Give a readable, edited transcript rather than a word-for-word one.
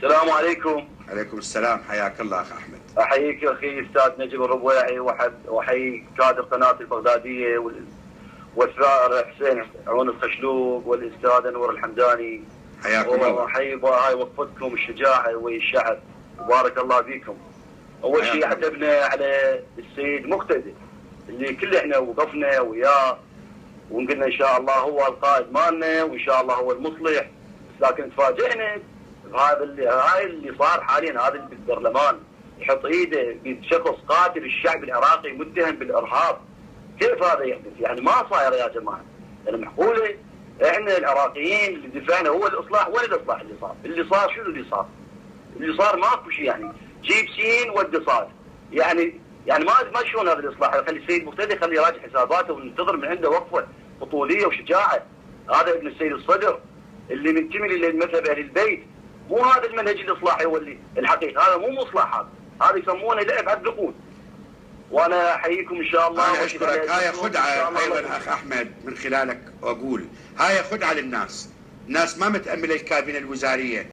السلام عليكم. عليكم السلام، حياك الله اخ احمد. احييك يا اخي استاذ نجم الربيعي، واحيي كادر قناه البغداديه والثائر حسين عون الخشلوق والاستاذ انور الحمداني. حياكم الله. واحيي هاي وقفتكم الشجاعه والشعب، بارك الله فيكم. اول شيء عتبنا على السيد مقتدى اللي كل احنا وقفنا وياه وقلنا ان شاء الله هو القائد مالنا وان شاء الله هو المصلح، لكن تفاجئنا هاي اللي صار حاليا، هذا اللي بالبرلمان يحط ايده بشخص قاتل الشعب العراقي متهم بالارهاب. كيف هذا يحدث؟ يعني ما صاير يا جماعه، يعني معقوله؟ احنا العراقيين اللي دفعنا هو الاصلاح، وين الاصلاح اللي صار؟ اللي صار شنو اللي صار؟ اللي صار ماكو شيء، يعني جيب سين ودي صاد. يعني ما شلون هذا الاصلاح؟ خلي السيد مقتدى يخلي يراجع حساباته وننتظر من عنده وقفه بطوليه وشجاعه. هذا ابن السيد الصدر اللي منتمي للمذهب اهل البيت. مو هذا المنهج الاصلاحي هو اللي الحقيقي، هذا مو مصلحات، هذا يسمونه لعب على الدقون. وانا احييكم ان شاء الله. انا اشكرك. هاي خدعه ايضا اخ احمد من خلالك، واقول هاي خدعه للناس. الناس ما متامله الكابينه الوزاريه